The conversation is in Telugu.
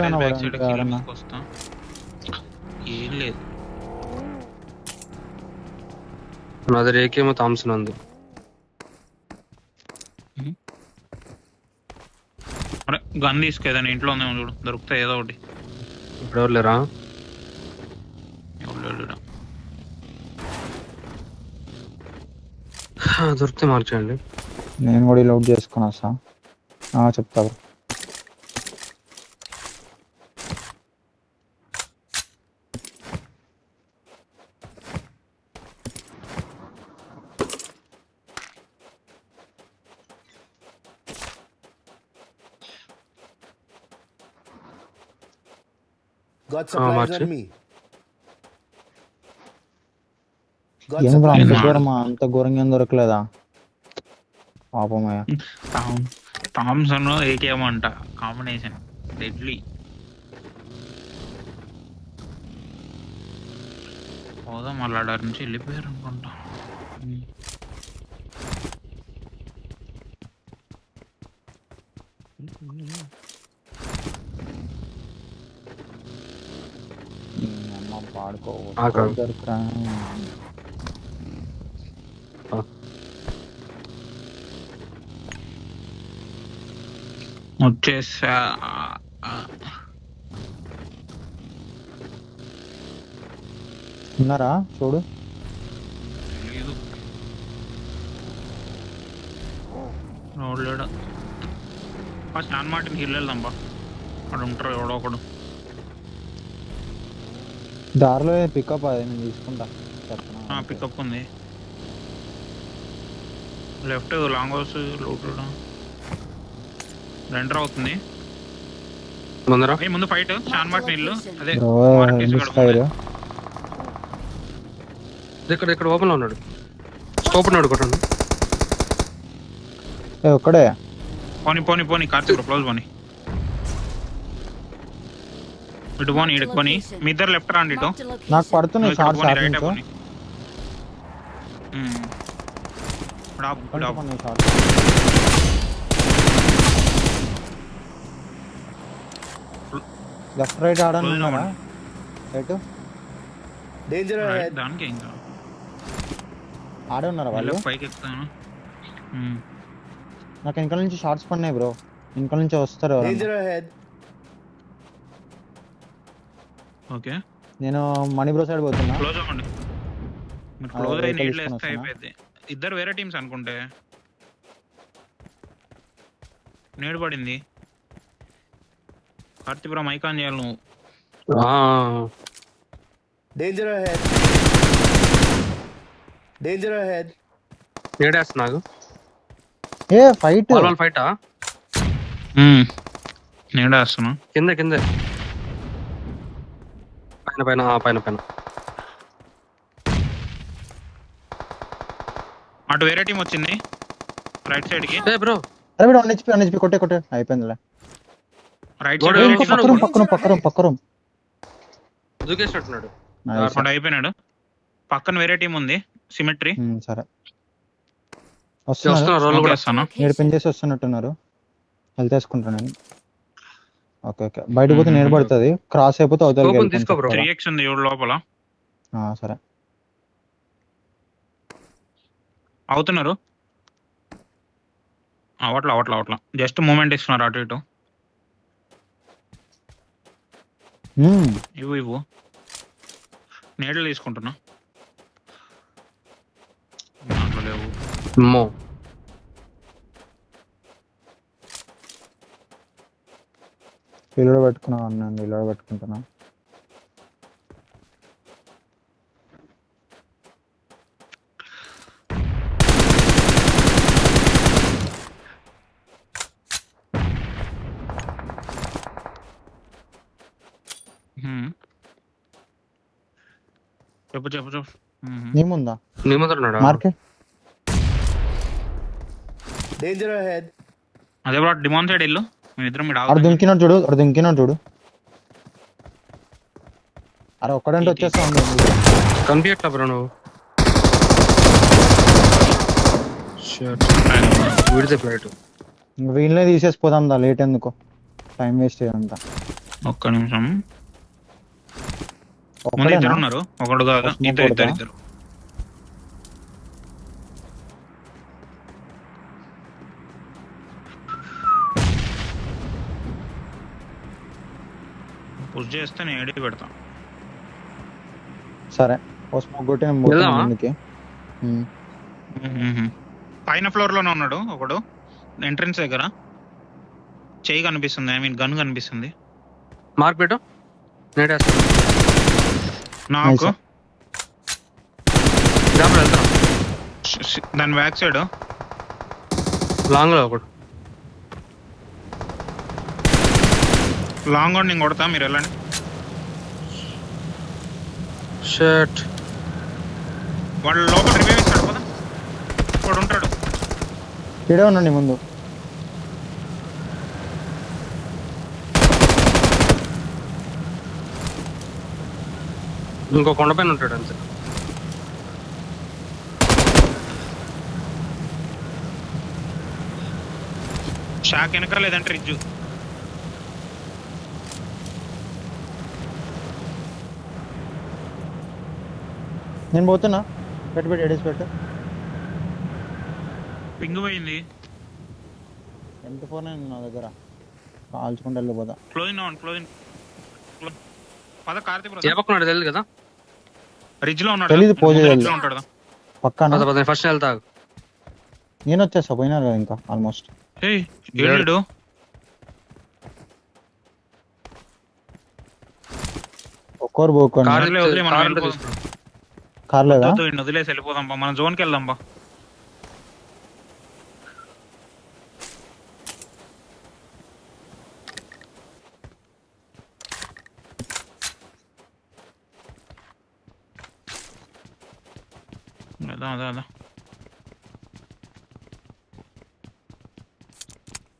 అయినా బ్యాక్ పడి సైడ్ ఉంటుంది ఆడన్నా. వస్తా. ఏం లేదు నా దగ్గర ఏకేమో థామ్సన్ ఉంది. అరే గన్ తీసుకేదాన్ని ఇంట్లో ఉందేమో చూడు, దొరుకుతాయి ఏదో ఒకటి. ఇప్పుడు ఎవరు లేరా? ఎవరు లేరు. దొరికితే మార్చేయండి. నేను కూడా లోడ్ చేసుకుని వస్తా. చెప్తా bro. Got supplies March. on me. Got ఏం బ్రో అంత supplies. ఘోరమా? అంత ఘోరంగా ఏం దొరకలేదా పాపమయ్య? థామ్సన్ ఏకేఎం అంట కాంబినేషన్ డెడ్లీ. పోదాం మళ్ళీ ఆడ నుంచి వెళ్ళిపోయారు అనుకుంటా. అమ్మ పాడుకో ఆగు. దొరకరా. వచ్చేసా. ఉన్నారా చూడు. లేదు రోడ్ లేడా. ఫస్ట్ నాన్ మార్టిన్ హిల్ వెళ్దాం బా, అక్కడ ఉంటారు ఎవడో ఒకడు. దారిలో పికప్ అది నేను తీసుకుంటా. చెప్పనా? పికప్ ఉంది left long house load render అవుతుంది. ముందరా ముందు ఫైట్ నాన్ మార్టిన్ ఇల్లు అదే బ్రో మార్కెట్ మిస్ ఫైర్. ఇక్కడ ఓపెన్ లో ఉన్నాడు. స్కోప్ ఉన్నాడు కొట్టండి. ఒక్కడే. పోనీ పోనీ పోనీ కార్తీక్ క్లోజ్ పోనీ. ఇటు పోనీ ఇటు పోనీ. మీ ఇద్దరు లెఫ్ట్ రాండి ఇటు. నాకు పడుతున్నాయి షార్ట్ షార్ట్ రైట్ నుంచి. పోనీ. షార్ట్ లెఫ్ట్ రైట్ ఆడనున్నారా? Right Danger ahead. దానికి ఇంకా ఆడే ఉన్నారా వాళ్ళు? పైకి ఎక్కుతాను. నాకు వెనకాల నుంచి షార్ట్స్ పడినాయి బ్రో. వెనకాల నుంచి వస్తారు ఎవరన్నా. Danger ahead. ఓకే నేను మణి బ్రో సైడ్ పోతున్నా. క్లోజ్ అవ్వండి. మీరు క్లోజ్ అయ్యి vehicle నీళ్ళు వేస్తే తీసుకొని అయిపోయింది. ఇద్దరు వేరే టీమ్స్ అనుకుంటే. నేడు పడింది. కార్తీపురం మైకాన్ చేయాలి నువ్వు. Danger ahead. Danger ahead. నేడేస్తున్నాగు. ఏ ఫైట్ వాళ్ళ ఫైటా? నేడు వేస్తున్నా. కింద కింద పైన పైన పైన పైన. అటు వేరే టీం వచ్చింది రైట్ సైడ్ కి. బ్రో అరే వీడు 1 HP కొట్టే అయిపోయిందిలే. రైట్ గోడ సైడ్ ఇంకో పక్క రూమ్. దూకేసినట్టున్నాడు. అయిపోయినాడు. పక్కన వేరే టీం ఉంది సిమెట్రీ. సరే వస్తున్నారు రోల్ కూడా. వేస్తాను. పిన్ చేసి వస్తున్నట్టున్నారు. హెల్త్ వేసుకుంటాను నేను. ఓకే ఓకే బయట పోతే నేను పడుతుంది. క్రాస్ అయిపోతే Open తీసుకో bro. 3x ఉంది ఎవడు లోపల. సరే అవుతున్నారు. అవట్లా జస్ట్ మూమెంట్ ఇస్తున్నారు అటు ఇటు. ఇవ్వు నీడలు తీసుకుంటున్నా. దాంట్లో లేవు. అమ్మో రీలోడ్ పెట్టుకున్నా. నేను రీలోడ్ పెట్టుకుంటున్నా. చెప్పు. నీ ముందా నీ ముందర మార్కెట్? Danger ahead. అదే డిమాన్ సైడ్ ఇల్లు. మేమిద్దరం అక్కడ దుంకినాడు చూడు. అరే ఒక్కడంటే వచ్చేస్తా ఉంది. కనిపించట్లా బ్రో నువ్వు. విడితే ఫ్లైట్. వీళ్ళనే తీసేసిపోదాం దా. లేట్ ఎందుకు టైం వేస్ట్ చేయంతా. ఒక్క నిమిషం. ముందు ఒక్కడేనా? ఇద్దరు ఉన్నారు, ఒకడు కాదు, Smoke ఇద్దరు కొడతా? ఇద్దరు. పుష్ చేస్తే నేను ఏడి పెడతా. సరే ఓ స్మోక్ కొట్టి నేను పోతున్నా వెళ్దామా? ముందుకి. పైన ఫ్లోర్ లోనే ఉన్నాడు ఒకడు, ఎంట్రన్స్ దగ్గర. చెయ్యి కనిపిస్తుంది, ఐ మీన్ గన్ కనిపిస్తుంది మార్క్ పెట్టు, నేట్ వేస్తాను. నాకు. Nice. జాబ్లో వెళ్తాను. దాని బ్యాక్ సైడ్ లాంగ్లో ఒకడు. లాంగ్ నేను కొడతా, మీరు వెళ్ళండి. షర్ట్ వాడు లోపల రివైవ్ ఇస్తాడు కదా, వాడు ఉంటాడు. ఇడే ఉండండి ముందు. ఇంకో కొండపైన ఉంటాడు అంతే. షాక్ వెనక లేదంటే రిజ్జు. నేను పోతున్నా. పెట్టి ఎడేసి పెట్టు. పింగ్ పోయింది. M4 నా దగ్గర కాల్చుకుంటూ వెళ్ళిపోతా. Closing on, closing. పద కార్తీక్ ఏ పక్కన ఉన్నాడు తెలియదు కదా. రిజ్ లో ఉన్నాడు. తెలీదు, పోజే రిజ్ తెలీదు. లో ఉంటాడు. పక్కన పద ఫస్ట్ వెళ్తా. నేను వచ్చేస్తా, పోయినారు కదా ఇంకా ఆల్మోస్ట్. ఏయ్ ఏడు ఒక్కరు పోకండి. కార్ వదిలే, వదిలే, మనం కార్ వెళ్ళిపోదాం. తీసుకురా. కార్ లేదా? వదిలేసి వెళ్ళిపోదాం బా, మనం జోన్కి వెళ్దాం బా. అదా